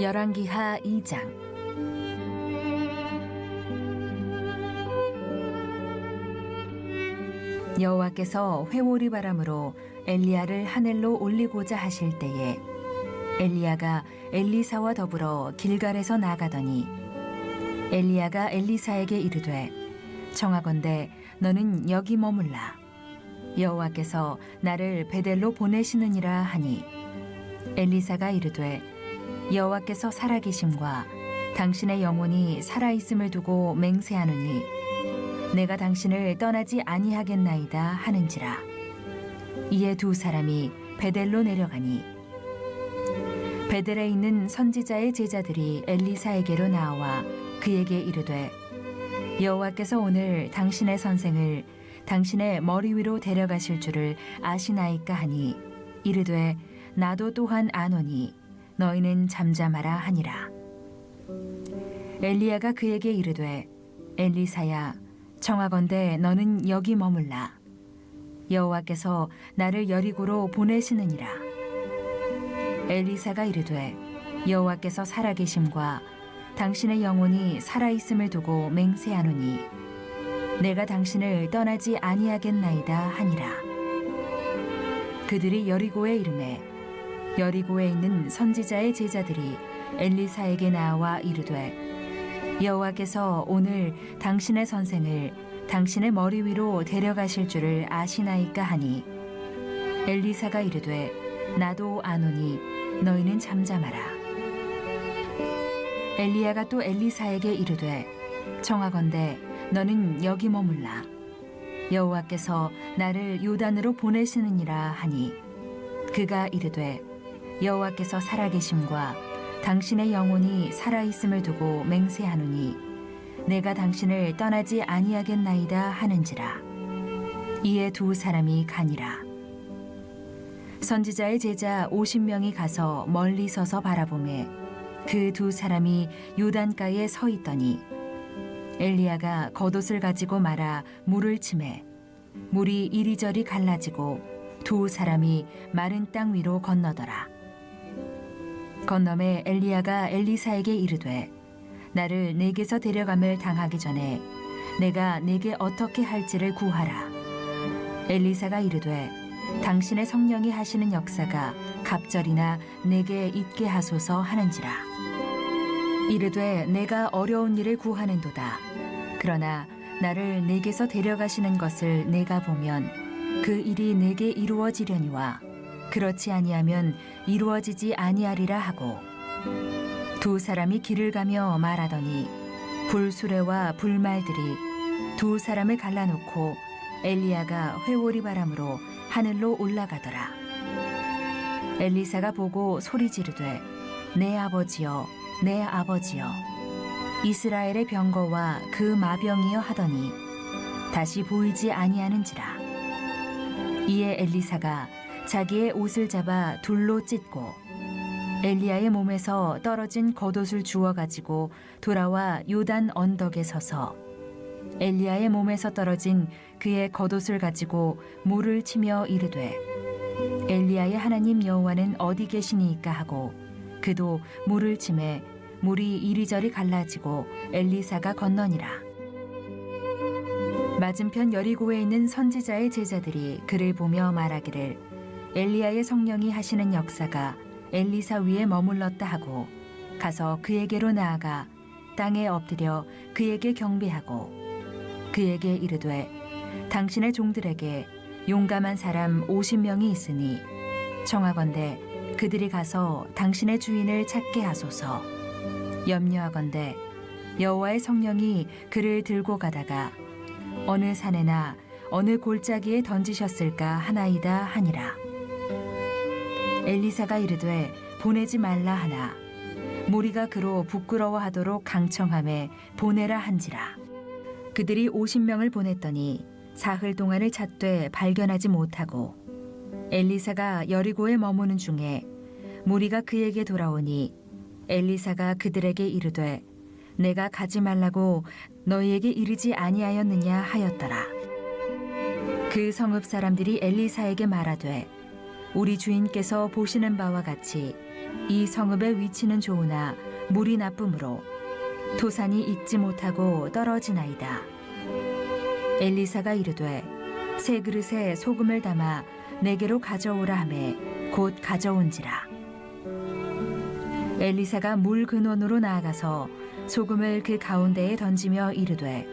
열왕기하 2장. 여호와께서 회오리 바람으로 엘리야를 하늘로 올리고자 하실 때에 엘리야가 엘리사와 더불어 길갈에서 나가더니 엘리야가 엘리사에게 이르되 청하건대 너는 여기 머물라. 여호와께서 나를 베델로 보내시느니라 하니 엘리사가 이르되 여호와께서 살아계심과 당신의 영혼이 살아있음을 두고 맹세하노니 내가 당신을 떠나지 아니하겠나이다 하는지라. 이에 두 사람이 베델로 내려가니 베델에 있는 선지자의 제자들이 엘리사에게로 나와 그에게 이르되 여호와께서 오늘 당신의 선생을 당신의 머리 위로 데려가실 줄을 아시나이까 하니 이르되 나도 또한 아노니 너희는 잠잠하라 하니라. 엘리야가 그에게 이르되 엘리사야 청하건대 너는 여기 머물라. 여호와께서 나를 여리고로 보내시느니라. 엘리사가 이르되 여호와께서 살아계심과 당신의 영혼이 살아있음을 두고 맹세하노니 내가 당신을 떠나지 아니하겠나이다 하니라. 그들이 여리고에 이르매 여리고에 있는 선지자의 제자들이 엘리사에게 나와 이르되 여호와께서 오늘 당신의 선생을 당신의 머리 위로 데려가실 줄을 아시나이까 하니 엘리사가 이르되 나도 아노니 너희는 잠잠하라. 엘리야가 또 엘리사에게 이르되 청하건대 너는 여기 머물라. 여호와께서 나를 요단으로 보내시느니라 하니 그가 이르되 여호와께서 살아계심과 당신의 영혼이 살아있음을 두고 맹세하노니 내가 당신을 떠나지 아니하겠나이다 하는지라. 이에 두 사람이 가니라. 선지자의 제자 50명이 가서 멀리 서서 바라보매 그 두 사람이 요단가에 서 있더니 엘리야가 겉옷을 가지고 말아 물을 치매 물이 이리저리 갈라지고 두 사람이 마른 땅 위로 건너더라. 건너매 엘리야가 엘리사에게 이르되 나를 내게서 데려감을 당하기 전에 내가 내게 어떻게 할지를 구하라. 엘리사가 이르되 당신의 성령이 하시는 역사가 갑절이나 내게 있게 하소서 하는지라. 이르되 내가 어려운 일을 구하는도다. 그러나 나를 내게서 데려가시는 것을 내가 보면 그 일이 내게 이루어지려니와 그렇지 아니하면 이루어지지 아니하리라 하고 두 사람이 길을 가며 말하더니 불수레와 불말들이 두 사람을 갈라놓고 엘리야가 회오리 바람으로 하늘로 올라가더라. 엘리사가 보고 소리 지르되 내 아버지여 내 아버지여 이스라엘의 병거와 그 마병이여 하더니 다시 보이지 아니하는지라. 이에 엘리사가 자기의 옷을 잡아 둘로 찢고 엘리야의 몸에서 떨어진 겉옷을 주워 가지고 돌아와 요단 언덕에 서서 엘리야의 몸에서 떨어진 그의 겉옷을 가지고 물을 치며 이르되 엘리야의 하나님 여호와는 어디 계시니이까 하고 그도 물을 치매 물이 이리저리 갈라지고 엘리사가 건너니라. 맞은편 여리고에 있는 선지자의 제자들이 그를 보며 말하기를 엘리야의 성령이 하시는 역사가 엘리사 위에 머물렀다 하고 가서 그에게로 나아가 땅에 엎드려 그에게 경배하고 그에게 이르되 당신의 종들에게 용감한 사람 50명이 있으니 청하건대 그들이 가서 당신의 주인을 찾게 하소서. 염려하건대 여호와의 성령이 그를 들고 가다가 어느 산에나 어느 골짜기에 던지셨을까 하나이다 하니라. 엘리사가 이르되 보내지 말라 하나 무리가 그로 부끄러워하도록 강청함에 보내라 한지라. 그들이 50명을 보냈더니 사흘 동안을 찾되 발견하지 못하고 엘리사가 여리고에 머무는 중에 무리가 그에게 돌아오니 엘리사가 그들에게 이르되 내가 가지 말라고 너희에게 이르지 아니하였느냐 하였더라. 그 성읍 사람들이 엘리사에게 말하되 우리 주인께서 보시는 바와 같이 이 성읍의 위치는 좋으나 물이 나쁨으로 토산이 익지 못하고 떨어지나이다. 엘리사가 이르되 새 그릇에 소금을 담아 내게로 가져오라 하매 곧 가져온지라. 엘리사가 물 근원으로 나아가서 소금을 그 가운데에 던지며 이르되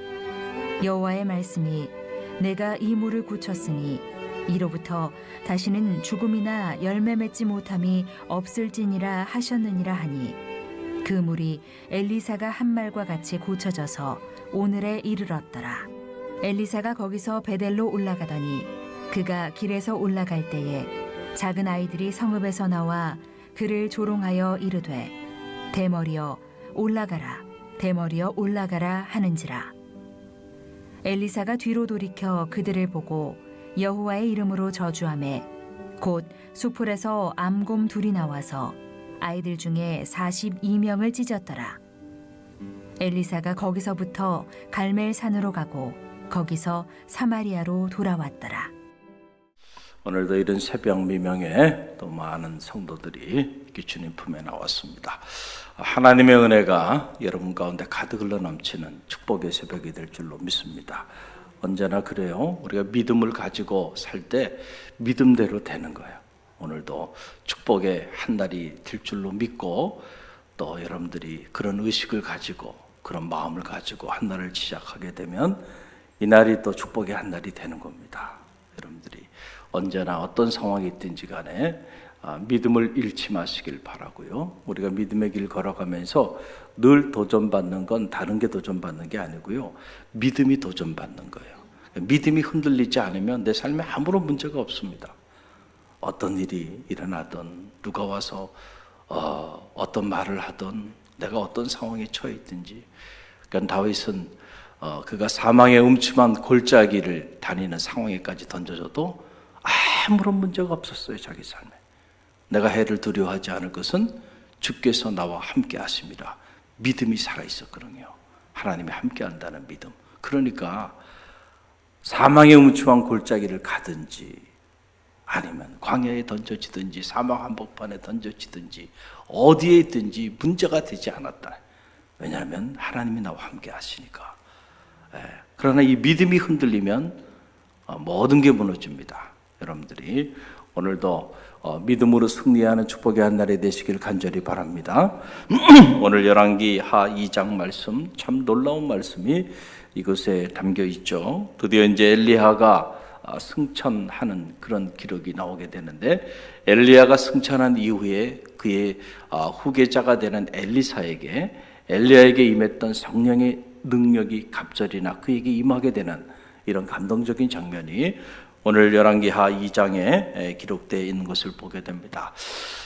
여호와의 말씀이 내가 이 물을 굳혔으니 이로부터 다시는 죽음이나 열매 맺지 못함이 없을지니라 하셨느니라 하니 그 물이 엘리사가 한 말과 같이 고쳐져서 오늘에 이르렀더라. 엘리사가 거기서 베델로 올라가더니 그가 길에서 올라갈 때에 작은 아이들이 성읍에서 나와 그를 조롱하여 이르되 대머리여 올라가라 대머리여 올라가라 하는지라. 엘리사가 뒤로 돌이켜 그들을 보고 여호와의 이름으로 저주하매 곧 수풀에서 암곰 둘이 나와서 아이들 중에 42명을 찢었더라. 엘리사가 거기서부터 갈멜산으로 가고 거기서 사마리아로 돌아왔더라. 오늘도 이른 새벽 미명에 또 많은 성도들이 주님 품에 나왔습니다. 하나님의 은혜가 여러분 가운데 가득 흘러 넘치는 축복의 새벽이 될 줄로 믿습니다. 언제나 그래요. 우리가 믿음을 가지고 살 때 믿음대로 되는 거예요. 오늘도 축복의 한 날이 될 줄로 믿고 또 여러분들이 그런 의식을 가지고 그런 마음을 가지고 한 날을 시작하게 되면 이 날이 또 축복의 한 날이 되는 겁니다. 여러분들이 언제나 어떤 상황이 있든지 간에 믿음을 잃지 마시길 바라고요. 우리가 믿음의 길 걸어가면서 늘 도전받는 건 다른 게 도전받는 게 아니고요. 믿음이 도전받는 거예요. 믿음이 흔들리지 않으면 내 삶에 아무런 문제가 없습니다. 어떤 일이 일어나든 누가 와서 어떤 말을 하든 내가 어떤 상황에 처해 있든지. 그러니까 다윗은 그가 사망의 음침한 골짜기를 다니는 상황에까지 던져져도 아무런 문제가 없었어요. 자기 삶에. 내가 해를 두려워하지 않을 것은 주께서 나와 함께 하심이라. 믿음이 살아있었거든요. 하나님이 함께 한다는 믿음. 그러니까 사망의 음침한 골짜기를 가든지 아니면 광야에 던져지든지 사막 한복판에 던져지든지 어디에 있든지 문제가 되지 않았다. 왜냐하면 하나님이 나와 함께 하시니까. 그러나 이 믿음이 흔들리면 모든 게 무너집니다. 여러분들이 오늘도 믿음으로 승리하는 축복의 한 날이 되시길 간절히 바랍니다. 오늘 열왕기 하 2장 말씀, 참 놀라운 말씀이 이곳에 담겨 있죠. 드디어 이제 엘리야가 승천하는 그런 기록이 나오게 되는데, 엘리야가 승천한 이후에 그의 후계자가 되는 엘리야에게 임했던 성령의 능력이 갑절이나 그에게 임하게 되는 이런 감동적인 장면이 오늘 열왕기하 2장에 기록되어 있는 것을 보게 됩니다.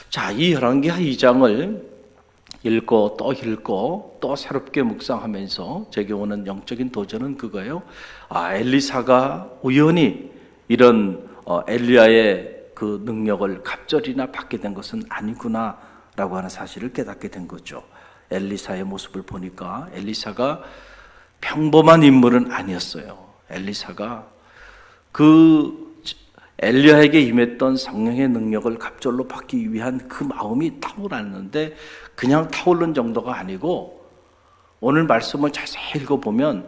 자, 이 열왕기하 2장을 읽고 또 새롭게 묵상하면서 제게 오는 영적인 도전은 그거예요. 엘리사가 우연히 이런 엘리야의 그 능력을 갑절이나 받게 된 것은 아니구나라고 하는 사실을 깨닫게 된 거죠. 엘리사의 모습을 보니까 엘리사가 평범한 인물은 아니었어요. 엘리사가 그 엘리야에게 임했던 성령의 능력을 갑절로 받기 위한 그 마음이 타올랐는데 그냥 타오른 정도가 아니고 오늘 말씀을 자세히 읽어보면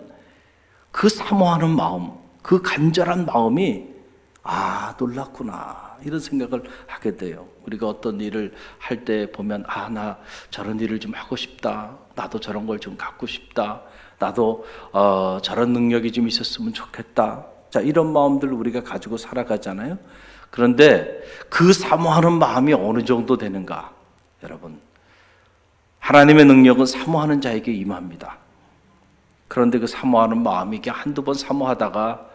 그 사모하는 마음, 그 간절한 마음이 놀랐구나 이런 생각을 하게 돼요. 우리가 어떤 일을 할 때 보면 나 저런 일을 좀 하고 싶다, 나도 저런 걸 좀 갖고 싶다, 나도 저런 능력이 좀 있었으면 좋겠다. 자, 이런 마음들을 우리가 가지고 살아가잖아요. 그런데 그 사모하는 마음이 어느 정도 되는가? 여러분, 하나님의 능력은 사모하는 자에게 임합니다. 그런데 그 사모하는 마음이 이게 한두 번 사모하다가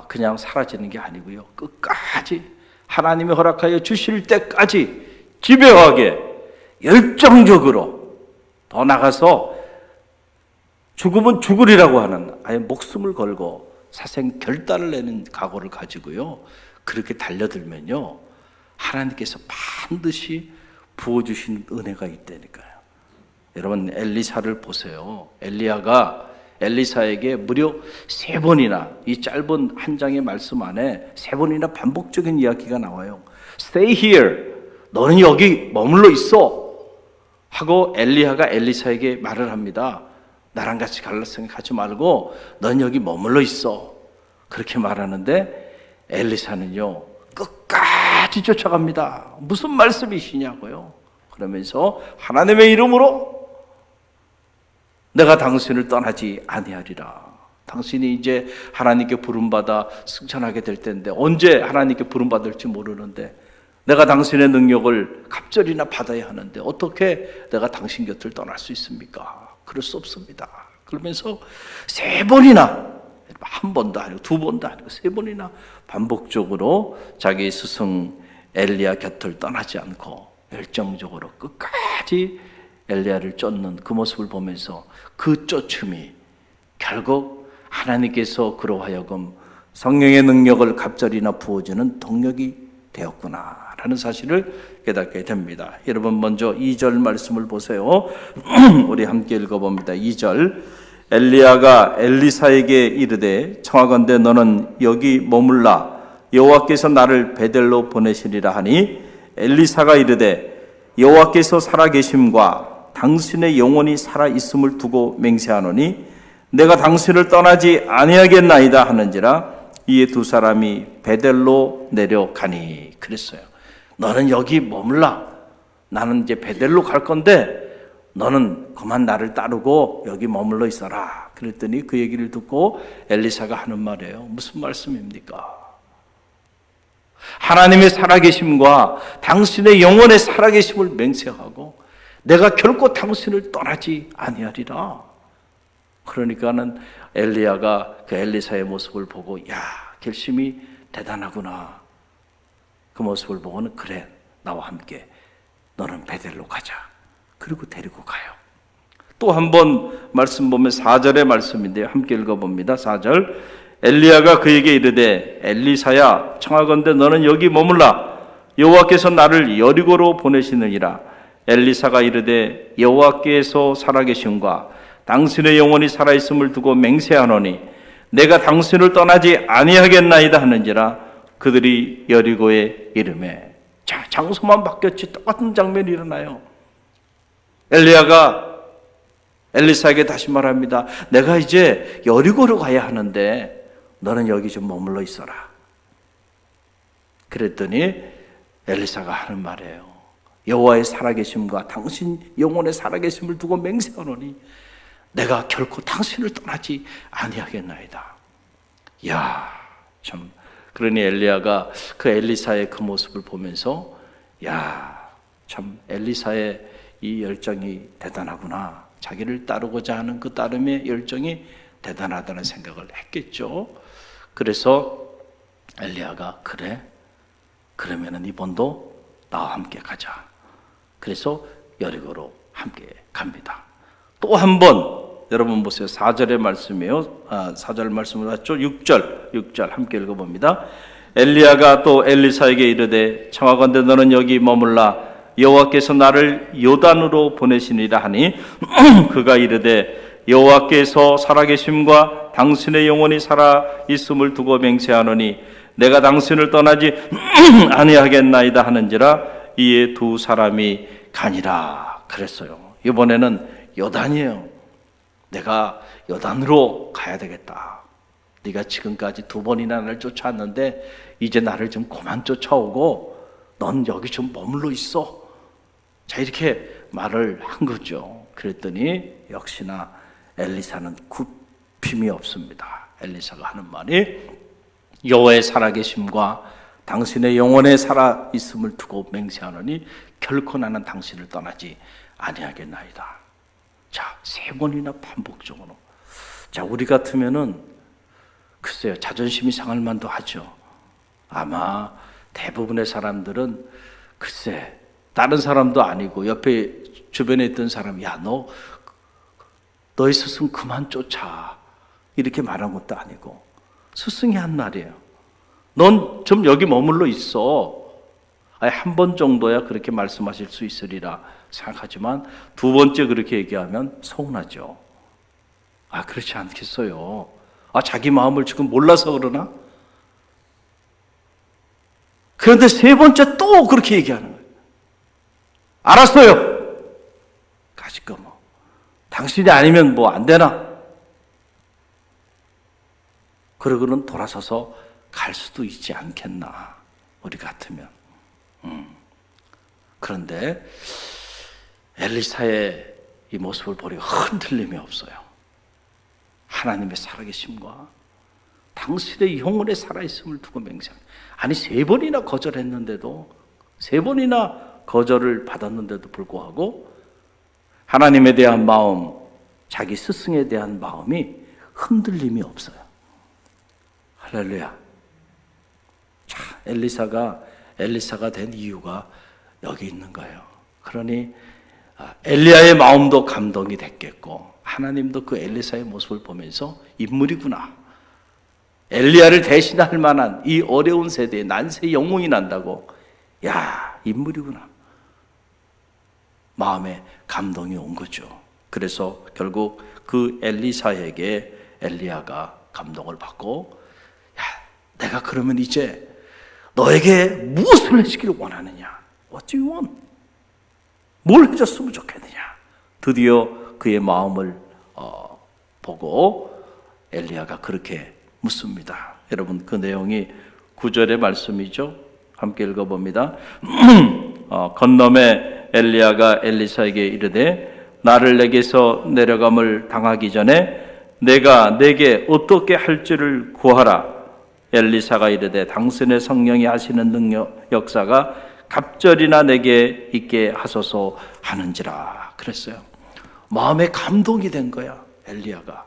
그냥 사라지는 게 아니고요. 끝까지 하나님이 허락하여 주실 때까지 집요하게 열정적으로 더 나가서 죽으면 죽으리라고 하는 아예 목숨을 걸고 사생 결단을 내는 각오를 가지고요. 그렇게 달려들면요. 하나님께서 반드시 부어주신 은혜가 있다니까요. 여러분 엘리사를 보세요. 엘리야가 엘리사에게 무려 3번이나 이 짧은 한 장의 말씀 안에 3번이나 반복적인 이야기가 나와요. Stay here. 너는 여기 머물러 있어 하고 엘리야가 엘리사에게 말을 합니다. 나랑 같이 갈 생각하지 말고 넌 여기 머물러 있어. 그렇게 말하는데 엘리사는요 끝까지 쫓아갑니다. 무슨 말씀이시냐고요. 그러면서 하나님의 이름으로 내가 당신을 떠나지 아니하리라. 당신이 이제 하나님께 부름받아 승천하게 될 텐데 언제 하나님께 부름받을지 모르는데 내가 당신의 능력을 갑절이나 받아야 하는데 어떻게 내가 당신 곁을 떠날 수 있습니까? 그럴 수 없습니다. 그러면서 세 번이나, 한 번도 아니고 두 번도 아니고 세 번이나 반복적으로 자기 스승 엘리야 곁을 떠나지 않고 열정적으로 끝까지 엘리야를 쫓는 그 모습을 보면서 그 쫓음이 결국 하나님께서 그로 하여금 성령의 능력을 갑절이나 부어주는 동력이 되었구나라는 사실을 깨닫게 됩니다. 여러분 먼저 2절 말씀을 보세요. 우리 함께 읽어봅니다. 2절 엘리야가 엘리사에게 이르되 청하건대 너는 여기 머물라 여호와께서 나를 베델로 보내시리라 하니 엘리사가 이르되 여호와께서 살아계심과 당신의 영혼이 살아있음을 두고 맹세하노니 내가 당신을 떠나지 아니하겠나이다 하는지라 이에 두 사람이 베델로 내려가니 그랬어요. 너는 여기 머물라. 나는 이제 베델로 갈 건데 너는 그만 나를 따르고 여기 머물러 있어라. 그랬더니 그 얘기를 듣고 엘리사가 하는 말이에요. 무슨 말씀입니까? 하나님의 살아계심과 당신의 영혼의 살아계심을 맹세하고 내가 결코 당신을 떠나지 아니하리라. 그러니까는 엘리야가 그 엘리사의 모습을 보고 야 결심이 대단하구나. 그 모습을 보고는 그래 나와 함께 너는 베델로 가자. 그리고 데리고 가요. 또 한 번 말씀 보면 4절의 말씀인데요. 함께 읽어봅니다. 4절 엘리야가 그에게 이르되 엘리사야 청하건대 너는 여기 머물라 여호와께서 나를 여리고로 보내시느니라. 엘리사가 이르되 여호와께서 살아계심과 당신의 영혼이 살아있음을 두고 맹세하노니 내가 당신을 떠나지 아니하겠나이다 하는지라. 그들이 여리고에 이르매. 자, 장소만 바뀌었지 똑같은 장면이 일어나요. 엘리야가 엘리사에게 다시 말합니다. 내가 이제 여리고로 가야 하는데 너는 여기 좀 머물러 있어라. 그랬더니 엘리사가 하는 말이에요. 여호와의 살아계심과 당신 영혼의 살아계심을 두고 맹세하노니 내가 결코 당신을 떠나지 아니하겠나이다. 야, 참 그러니 엘리야가 그 엘리사의 그 모습을 보면서 야, 참 엘리사의 이 열정이 대단하구나. 자기를 따르고자 하는 그 따름의 열정이 대단하다는 생각을 했겠죠. 그래서 엘리야가 그래? 그러면은 이번도 나와 함께 가자. 그래서 여리고로 함께 갑니다. 또 한 번 여러분 보세요. 4절의 말씀이에요. 4절 말씀을 봤죠. 6절 함께 읽어봅니다. 엘리야가 또 엘리사에게 이르되 청하건대 너는 여기 머물라 여호와께서 나를 요단으로 보내시니라 하니 그가 이르되 여호와께서 살아계심과 당신의 영혼이 살아있음을 두고 맹세하노니 내가 당신을 떠나지 아니하겠나이다 하는지라. 이에 두 사람이 가니라 그랬어요. 이번에는 요단이에요. 내가 요단으로 가야 되겠다. 네가 지금까지 두 번이나 나를 쫓아왔는데 이제 나를 좀 그만 쫓아오고 넌 여기 좀 머물러 있어. 자, 이렇게 말을 한 거죠. 그랬더니 역시나 엘리사는 굽힘이 없습니다. 엘리사가 하는 말이 여호와의 살아계심과 당신의 영혼의 살아있음을 두고 맹세하노니 결코 나는 당신을 떠나지 아니하겠나이다. 자, 세 번이나 반복적으로. 자, 우리 같으면은 글쎄요, 자존심이 상할 만도 하죠. 아마 대부분의 사람들은 글쎄 다른 사람도 아니고 옆에 주변에 있던 사람이 야, 너의 스승 그만 쫓아 이렇게 말한 것도 아니고 스승이 한 말이에요. 넌 좀 여기 머물러 있어. 한 번 정도야 그렇게 말씀하실 수 있으리라 생각하지만 두 번째 그렇게 얘기하면 서운하죠. 그렇지 않겠어요. 자기 마음을 지금 몰라서 그러나? 그런데 세 번째 또 그렇게 얘기하는 거예요. 알았어요. 가시거 뭐. 당신이 아니면 뭐 안 되나? 그러고는 돌아서서 갈 수도 있지 않겠나, 우리 같으면. 그런데 엘리사의 이 모습을 보니 흔들림이 없어요. 하나님의 살아계심과 당신의 영혼의 살아있음을 두고 맹세합니다. 아니 3번이나 거절했는데도, 3번이나 거절을 받았는데도 불구하고 하나님에 대한 마음, 자기 스승에 대한 마음이 흔들림이 없어요. 할렐루야. 자, 엘리사가 된 이유가 여기 있는 거예요. 그러니 엘리야의 마음도 감동이 됐겠고, 하나님도 그 엘리사의 모습을 보면서 인물이구나, 엘리야를 대신할 만한 이 어려운 세대에 난세 영웅이 난다고, 야, 인물이구나, 마음에 감동이 온 거죠. 그래서 결국 그 엘리사에게 엘리야가 감동을 받고, 야, 내가 그러면 이제 너에게 무엇을 해주기를 원하느냐? What do you want? 뭘 해줬으면 좋겠느냐? 드디어 그의 마음을 보고 엘리야가 그렇게 묻습니다. 여러분, 그 내용이 9절의 말씀이죠. 함께 읽어봅니다. 건너매 엘리야가 엘리사에게 이르되 나를 내게서 내려감을 당하기 전에 내가 내게 어떻게 할 줄을 구하라. 엘리사가 이르되 당신의 성령이 하시는 능력 역사가 갑절이나 내게 있게 하소서 하는지라 그랬어요. 마음에 감동이 된 거야, 엘리야가.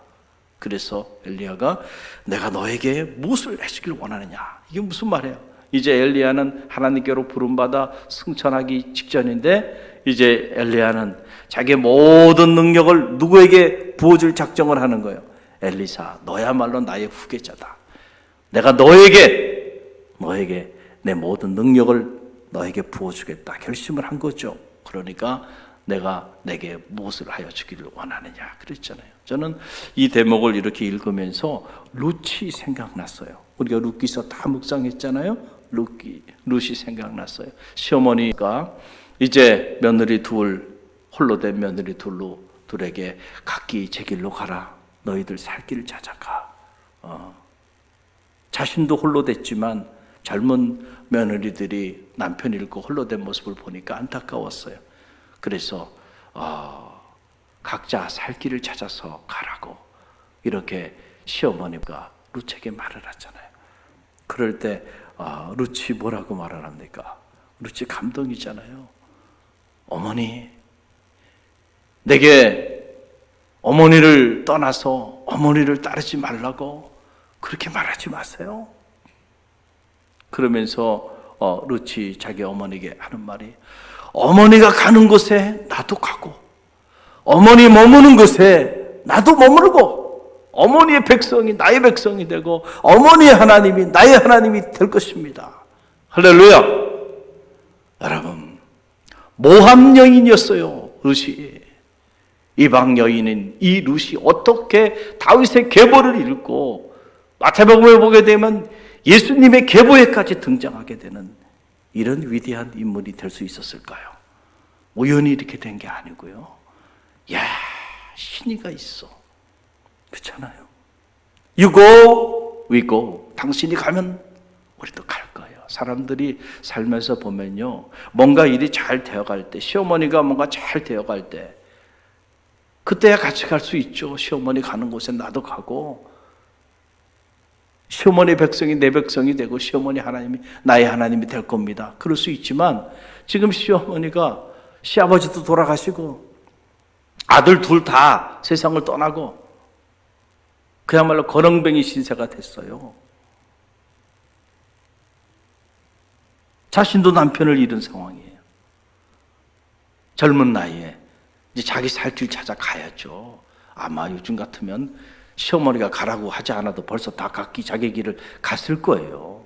그래서 엘리야가 내가 너에게 무엇을 해주길 원하느냐, 이게 무슨 말이에요? 이제 엘리야는 하나님께로 부름받아 승천하기 직전인데, 이제 엘리야는 자기의 모든 능력을 누구에게 부어줄 작정을 하는 거예요. 엘리사, 너야말로 나의 후계자다. 내가 너에게 내 모든 능력을 너에게 부어주겠다 결심을 한 거죠. 그러니까 내가 내게 무엇을 하여 주기를 원하느냐 그랬잖아요. 저는 이 대목을 이렇게 읽으면서 룻이 생각났어요. 우리가 룻기서 다 묵상했잖아요. 룻이 생각났어요. 시어머니가 이제 며느리 홀로 된 며느리 둘에게 각기 제 길로 가라. 너희들 살 길을 찾아가. 자신도 홀로 됐지만 젊은 며느리들이 남편 잃고 홀로 된 모습을 보니까 안타까웠어요. 그래서 각자 살 길을 찾아서 가라고 이렇게 시어머니가 룻에게 말을 하잖아요. 그럴 때 룻이 뭐라고 말을 합니까? 룻이 감동이잖아요. 어머니, 내게 어머니를 떠나서 어머니를 따르지 말라고 그렇게 말하지 마세요. 그러면서 룻이 자기 어머니에게 하는 말이, 어머니가 가는 곳에 나도 가고 어머니 머무는 곳에 나도 머무르고 어머니의 백성이 나의 백성이 되고 어머니의 하나님이 나의 하나님이 될 것입니다. 할렐루야. 여러분, 모함 여인이었어요, 룻이. 이방 여인인 이 룻이 어떻게 다윗의 계보를 읽고 마태복음을 보게 되면 예수님의 계보에까지 등장하게 되는 이런 위대한 인물이 될 수 있었을까요? 우연히 이렇게 된 게 아니고요. 야, 신의가 있어. 그렇잖아요. You go, we go. 당신이 가면 우리도 갈 거예요. 사람들이 살면서 보면요, 뭔가 일이 잘 되어갈 때, 시어머니가 뭔가 잘 되어갈 때, 그때야 같이 갈 수 있죠. 시어머니 가는 곳에 나도 가고, 시어머니 백성이 내 백성이 되고 시어머니 하나님이 나의 하나님이 될 겁니다. 그럴 수 있지만 지금 시어머니가, 시아버지도 돌아가시고 아들 둘 다 세상을 떠나고 그야말로 거렁뱅이 신세가 됐어요. 자신도 남편을 잃은 상황이에요. 젊은 나이에 이제 자기 살 길 찾아가야죠. 아마 요즘 같으면 시어머니가 가라고 하지 않아도 벌써 다 각기 자기 길을 갔을 거예요.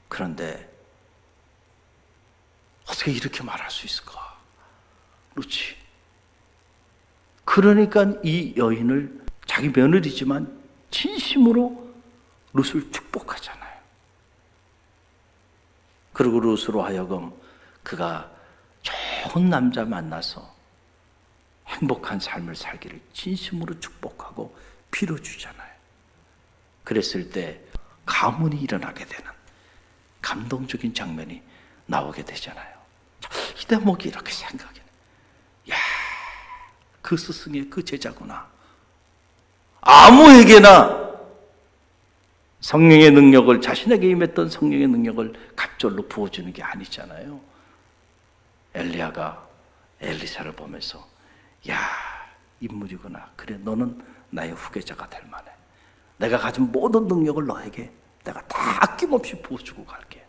그런데 어떻게 이렇게 말할 수 있을까? 룻이. 그러니까 이 여인을, 자기 며느리지만 진심으로 룻을 축복하잖아요. 그리고 룻으로 하여금 그가 좋은 남자 만나서 행복한 삶을 살기를 진심으로 축복하고 빌어주잖아요. 그랬을 때 가문이 일어나게 되는 감동적인 장면이 나오게 되잖아요. 이 대목이 이렇게 생각이 나요. 야, 그 스승의 그 제자구나. 아무에게나 성령의 능력을, 자신에게 임했던 성령의 능력을 갑절로 부어주는 게 아니잖아요. 엘리야가 엘리사를 보면서 야, 인물이구나. 그래, 너는 나의 후계자가 될 만해. 내가 가진 모든 능력을 너에게 내가 다 아낌없이 부어주고 갈게.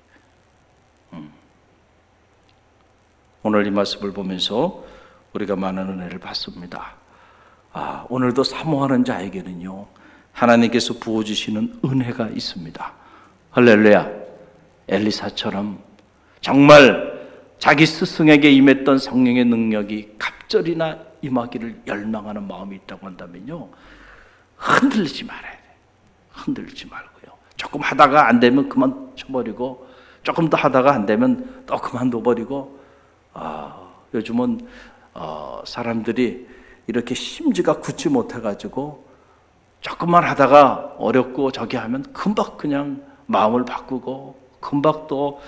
오늘 이 말씀을 보면서 우리가 많은 은혜를 받습니다. 오늘도 사모하는 자에게는요, 하나님께서 부어주시는 은혜가 있습니다. 할렐루야. 엘리사처럼 정말 자기 스승에게 임했던 성령의 능력이 갑절이나 임하기를 열망하는 마음이 있다고 한다면요, 흔들리지 말아야 돼요. 흔들리지 말고요. 조금 하다가 안 되면 그만 쳐버리고, 조금 더 하다가 안 되면 또 그만둬버리고. 요즘은 사람들이 이렇게 심지가 굳지 못해가지고 조금만 하다가 어렵고 저기 하면 금방 그냥 마음을 바꾸고 금방 또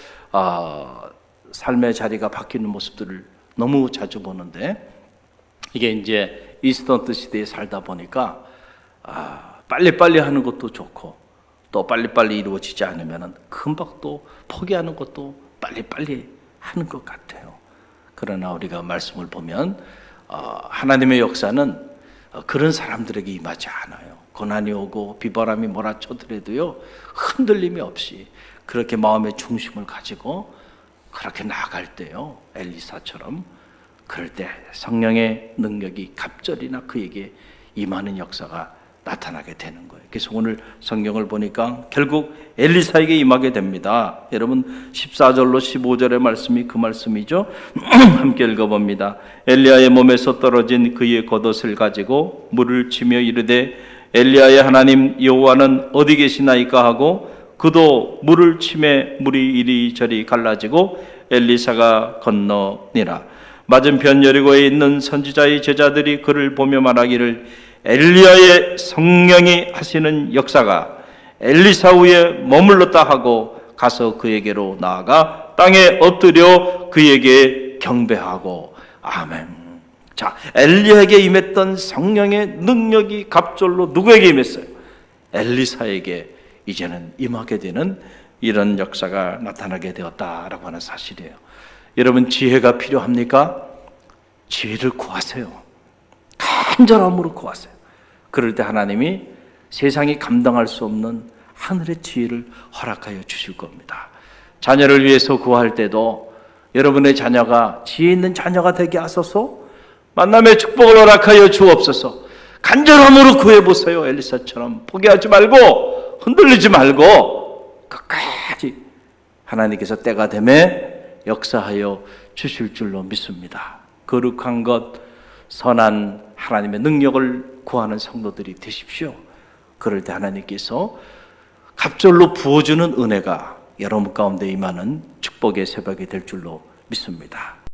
삶의 자리가 바뀌는 모습들을 너무 자주 보는데, 이게 이제 인스턴트 시대에 살다 보니까 빨리빨리 하는 것도 좋고 또 빨리빨리 이루어지지 않으면 금방 또 포기하는 것도 빨리빨리 하는 것 같아요. 그러나 우리가 말씀을 보면 하나님의 역사는 그런 사람들에게 임하지 않아요. 고난이 오고 비바람이 몰아쳐더라도요, 흔들림이 없이 그렇게 마음의 중심을 가지고 그렇게 나아갈 때요, 엘리사처럼 그럴 때 성령의 능력이 갑절이나 그에게 임하는 역사가 나타나게 되는 거예요. 그래서 오늘 성경을 보니까 결국 엘리사에게 임하게 됩니다. 여러분 14절로 15절의 말씀이 그 말씀이죠. 함께 읽어봅니다. 엘리야의 몸에서 떨어진 그의 겉옷을 가지고 물을 치며 이르되 엘리야의 하나님 여호와는 어디 계시나이까 하고 그도 물을 치매 물이 이리저리 갈라지고 엘리사가 건너니라. 맞은편 여리고에 있는 선지자의 제자들이 그를 보며 말하기를 엘리야의 성령이 하시는 역사가 엘리사 위에 머물렀다 하고 가서 그에게로 나아가 땅에 엎드려 그에게 경배하고. 아멘. 자, 엘리야에게 임했던 성령의 능력이 갑절로 누구에게 임했어요? 엘리사에게 이제는 임하게 되는 이런 역사가 나타나게 되었다라고 하는 사실이에요. 여러분, 지혜가 필요합니까? 지혜를 구하세요. 간절함으로 구하세요. 그럴 때 하나님이 세상이 감당할 수 없는 하늘의 지혜를 허락하여 주실 겁니다. 자녀를 위해서 구할 때도 여러분의 자녀가 지혜 있는 자녀가 되게 하소서, 만남의 축복을 허락하여 주옵소서, 간절함으로 구해보세요. 엘리사처럼 포기하지 말고 흔들리지 말고 끝까지 하나님께서 때가 되매 역사하여 주실 줄로 믿습니다. 거룩한 것, 선한 하나님의 능력을 구하는 성도들이 되십시오. 그럴 때 하나님께서 갑절로 부어주는 은혜가 여러분 가운데 임하는 축복의 새벽이 될 줄로 믿습니다.